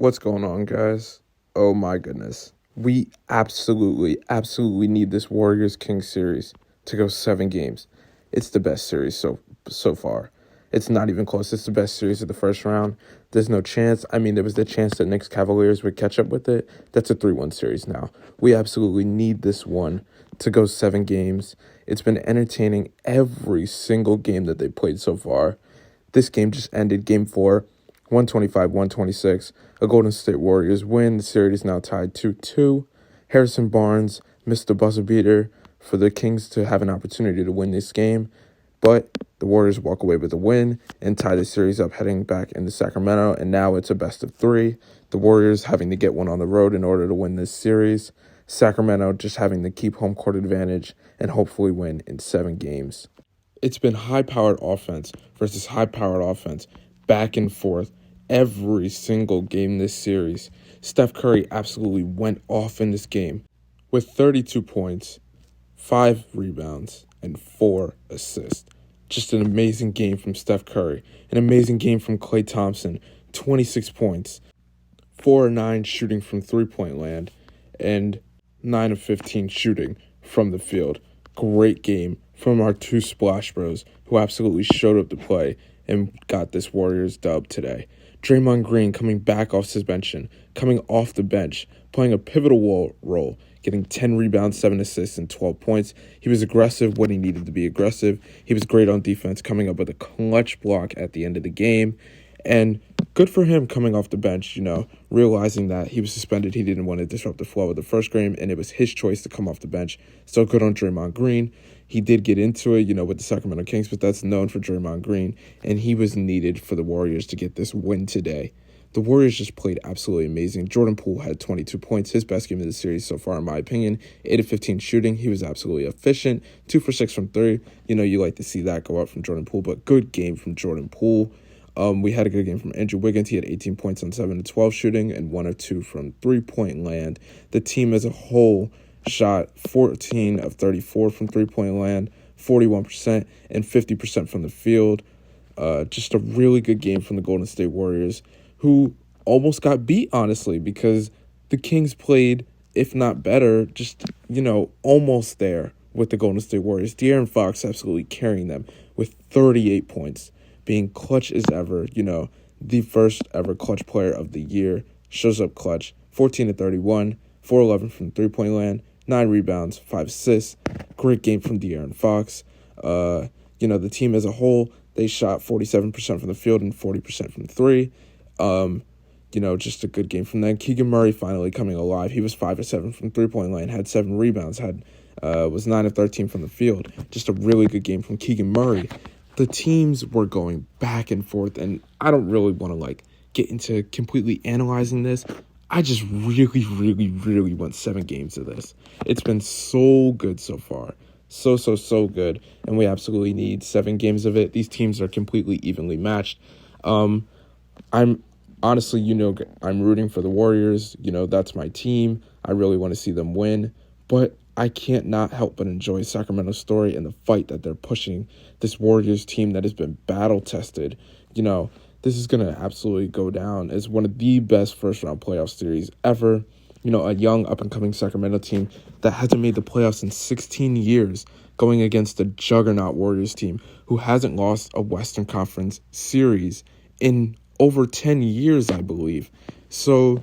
What's going on, guys? Oh my goodness. We absolutely need this Warriors Kings series to go 7 games. It's the best series so far. It's not even close. It's the best series of the first round. There's no chance. I mean, there was the chance that Knicks Cavaliers would catch up with it. That's a 3-1 series now. We absolutely need this one to go 7 games. It's been entertaining every single game that they played so far. This game just ended, game 4. 125-126, a Golden State Warriors win. The series is now tied 2-2. Harrison Barnes missed the buzzer beater for the Kings to have an opportunity to win this game, but the Warriors walk away with a win and tie the series up heading back into Sacramento, and now it's a best of 3. The Warriors having to get one on the road in order to win this series. Sacramento just having to keep home court advantage and hopefully win in 7 games. It's been high-powered offense versus high-powered offense, back and forth every single game this series. Steph Curry absolutely went off in this game with 32 points, 5 rebounds, and 4 assists. Just an amazing game from Steph Curry. An amazing game from Klay Thompson, 26 points, 4 of 9 shooting from three-point land, and 9 of 15 shooting from the field. Great game from our two Splash Bros, who absolutely showed up to play and got this Warriors dub today. Draymond Green coming back off suspension, coming off the bench, playing a pivotal role, getting 10 rebounds, 7 assists, and 12 points. He was aggressive when he needed to be aggressive. He was great on defense, coming up with a clutch block at the end of the game. And good for him coming off the bench, realizing that he was suspended. He didn't want to disrupt the flow of the first game, and it was his choice to come off the bench. So good on Draymond Green. He did get into it, with the Sacramento Kings, but that's known for Draymond Green, and he was needed for the Warriors to get this win today. The Warriors just played absolutely amazing. Jordan Poole had 22 points, his best game of the series so far, in my opinion. 8 of 15 shooting. He was absolutely efficient. 2 for 6 from 3. You like to see that go up from Jordan Poole, but good game from Jordan Poole. We had a good game from Andrew Wiggins. He had 18 points on 7 of 12 shooting and 1 of 2 from three-point land. The team as a whole shot 14 of 34 from three-point land, 41%, and 50% from the field. Just a really good game from the Golden State Warriors, who almost got beat, honestly, because the Kings played, if not better, just, almost there with the Golden State Warriors. De'Aaron Fox absolutely carrying them with 38 points, being clutch as ever, the first ever clutch player of the year, shows up clutch, 14 to 31, 4-11 from three-point land, 9 rebounds, 5 assists. Great game from De'Aaron Fox. The team as a whole, they shot 47% from the field and 40% from 3. Just a good game from them. Keegan Murray finally coming alive. He was 5 of 7 from three-point land, had 7 rebounds, was 9 of 13 from the field. Just a really good game from Keegan Murray. The teams were going back and forth, and I don't really want to get into completely analyzing this. I just really want 7 games of this. It's been so good so far. So good. And we absolutely need 7 games of it. These teams are completely evenly matched. I'm honestly, I'm rooting for the Warriors. That's my team. I really want to see them win. But I can't not help but enjoy Sacramento's story and the fight that they're pushing this Warriors team that has been battle-tested. This is going to absolutely go down as one of the best first-round playoff series ever. A young, up-and-coming Sacramento team that hasn't made the playoffs in 16 years, going against a juggernaut Warriors team who hasn't lost a Western Conference series in over 10 years, I believe. So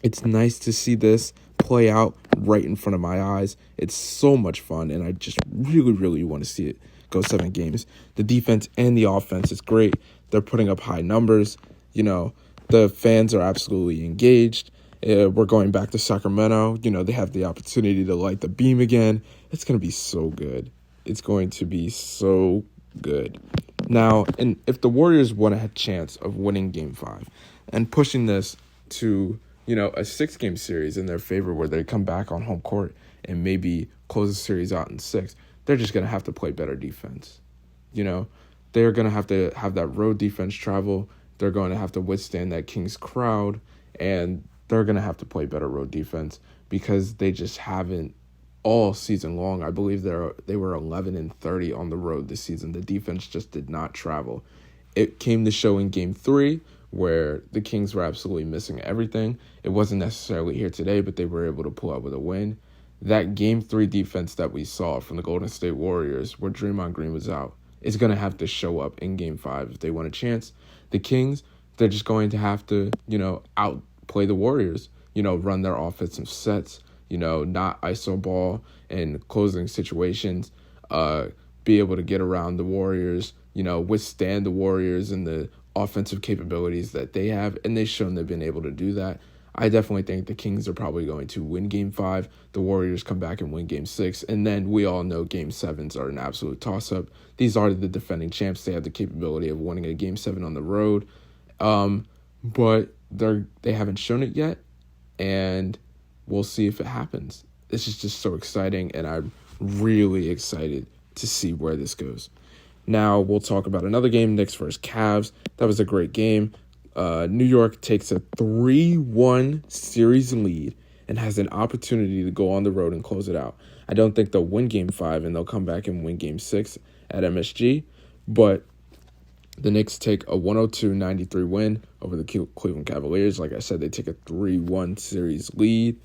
it's nice to see this play out right in front of my eyes. It's so much fun, and I just really want to see it go 7 games. The defense and the offense is great. They're putting up high numbers. The fans are absolutely engaged. We're going back to Sacramento. They have the opportunity to light the beam again. It's going to be so good. It's going to be so good. Now, and if the Warriors want a chance of winning Game 5 and pushing this to, a 6-game series in their favor where they come back on home court and maybe close the series out in 6, they're just going to have to play better defense. They're going to have that road defense travel. They're going to have to withstand that Kings crowd, and they're going to have to play better road defense because they just haven't all season long. I believe they were 11-30 on the road this season. The defense just did not travel. It came to show in Game 3 where the Kings were absolutely missing everything. It wasn't necessarily here today, but they were able to pull out with a win. That Game 3 defense that we saw from the Golden State Warriors, where Draymond Green was out, is going to have to show up in Game 5 if they want a chance. The Kings, they're just going to have to, outplay the Warriors, run their offensive sets, not iso ball in closing situations, be able to get around the Warriors, withstand the Warriors and the offensive capabilities that they have, and they've shown they've been able to do that. I definitely think the Kings are probably going to win Game 5. The Warriors come back and win Game 6. And then we all know Game 7s are an absolute toss-up. These are the defending champs. They have the capability of winning a Game 7 on the road. But they haven't shown it yet. And we'll see if it happens. This is just so exciting. And I'm really excited to see where this goes. Now we'll talk about another game, Knicks versus Cavs. That was a great game. New York takes a 3-1 series lead and has an opportunity to go on the road and close it out. I don't think they'll win Game 5 and they'll come back and win Game 6 at MSG, but the Knicks take a 102-93 win over the Cleveland Cavaliers. Like I said, they take a 3-1 series lead.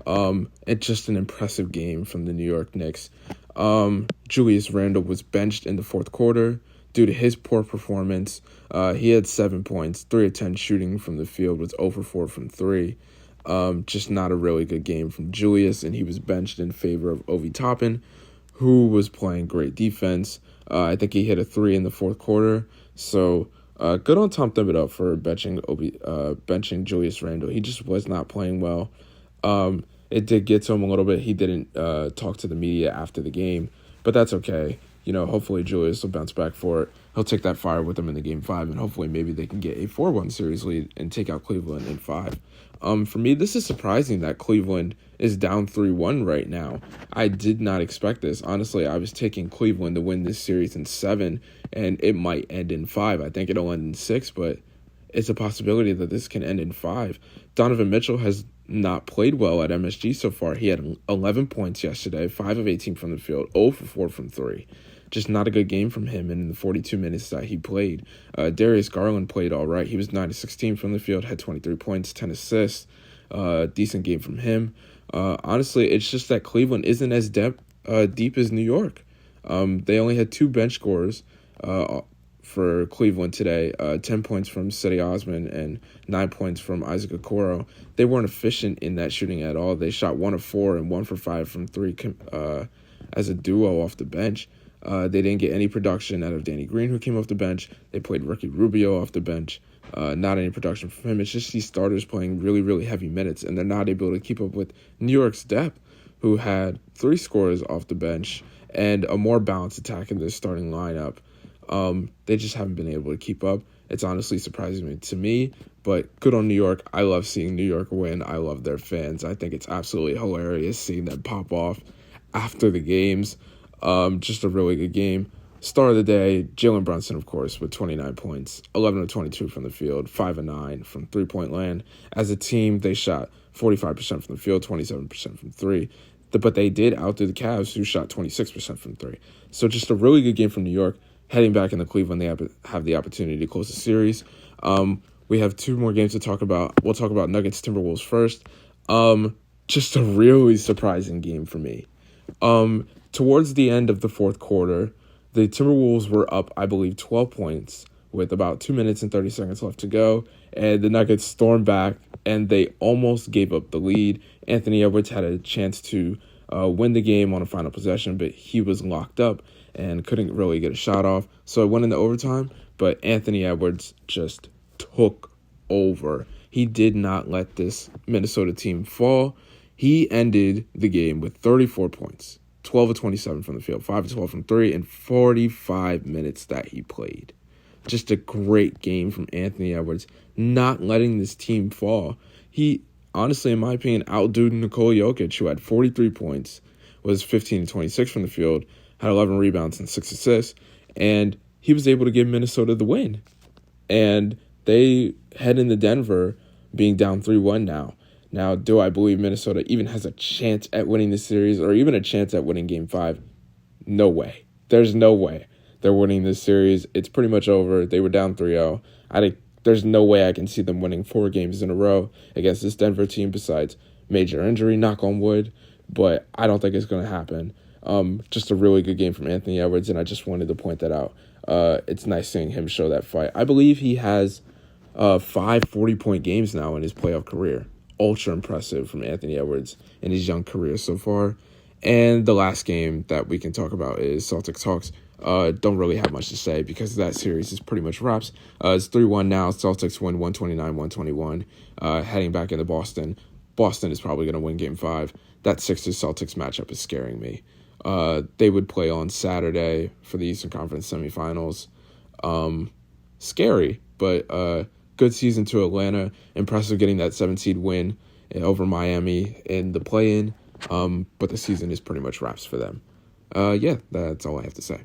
It's just an impressive game from the New York Knicks. Julius Randle was benched in the fourth quarter due to his poor performance. He had 7 points, 3 of 10 shooting from the field, was 0 for 4 from 3. Just not a really good game from Julius, and he was benched in favor of Obi Toppin, who was playing great defense. I think he hit a 3 in the fourth quarter. So good on Tom Thibodeau for benching Julius Randle. He just was not playing well. It did get to him a little bit. He didn't talk to the media after the game, but that's okay. Hopefully Julius will bounce back for it. He'll take that fire with him in the Game 5, and hopefully maybe they can get a 4-1 series lead and take out Cleveland in 5. For me, this is surprising that Cleveland is down 3-1 right now. I did not expect this. Honestly, I was taking Cleveland to win this series in 7, and it might end in 5. I think it'll end in 6, but it's a possibility that this can end in 5. Donovan Mitchell has not played well at MSG so far. He had 11 points yesterday, 5 of 18 from the field, 0 for 4 from 3. Just not a good game from him in the 42 minutes that he played. Darius Garland played all right. He was 9 of 16 from the field, had 23 points, 10 assists. Decent game from him. Honestly, it's just that Cleveland isn't as deep as New York. They only had 2 bench scorers for Cleveland today, 10 points from Cedi Osman and 9 points from Isaac Okoro. They weren't efficient in that shooting at all. They shot 1 of 4 and 1 for 5 from 3 as a duo off the bench. They didn't get any production out of Danny Green, who came off the bench. They played Ricky Rubio off the bench. Not any production from him. It's just these starters playing really, really heavy minutes, and they're not able to keep up with New York's depth, who had 3 scorers off the bench and a more balanced attack in their starting lineup. They just haven't been able to keep up. It's honestly surprising to me, but good on New York. I love seeing New York win. I love their fans. I think it's absolutely hilarious seeing them pop off after the games. Just a really good game. Star of the day, Jalen Brunson, of course, with 29 points, 11 of 22 from the field, 5 of 9 from three-point land. As a team, they shot 45% from the field, 27% from 3. But they did outdo the Cavs, who shot 26% from 3. So just a really good game from New York. Heading back into Cleveland, they have the opportunity to close the series. We have 2 more games to talk about. We'll talk about Nuggets Timberwolves first. Just a really surprising game for me. Towards the end of the fourth quarter, the Timberwolves were up, I believe, 12 points with about 2 minutes and 30 seconds left to go. And the Nuggets stormed back, and they almost gave up the lead. Anthony Edwards had a chance to win the game on a final possession, but he was locked up and couldn't really get a shot off. So it went into overtime, but Anthony Edwards just took over. He did not let this Minnesota team fall. He ended the game with 34 points, 12 of 27 from the field, 5 of 12 from 3, and 45 minutes that he played. Just a great game from Anthony Edwards, not letting this team fall. He, honestly, in my opinion, outdued Nikola Jokic, who had 43 points, was 15 of 26 from the field, had 11 rebounds and 6 assists, and he was able to give Minnesota the win. And they head into Denver being down 3-1 now. Now, do I believe Minnesota even has a chance at winning the series or even a chance at winning Game 5? No way. There's no way they're winning this series. It's pretty much over. They were down 3-0. there's no way I can see them winning 4 games in a row against this Denver team besides major injury, knock on wood, but I don't think it's going to happen. Just a really good game from Anthony Edwards, and I just wanted to point that out. It's nice seeing him show that fight. I believe he has 5 40-point games now in his playoff career. Ultra impressive from Anthony Edwards in his young career so far. And the last game that we can talk about is Celtics Hawks. Don't really have much to say because that series is pretty much wraps. It's 3-1 now. Celtics win 129-121. Heading back into Boston. Boston is probably going to win Game 5. That Sixers-Celtics matchup is scaring me. They would play on Saturday for the Eastern Conference semifinals. Scary, but good season to Atlanta. Impressive getting that 7-seed win over Miami in the play-in. But the season is pretty much wraps for them. Yeah, that's all I have to say.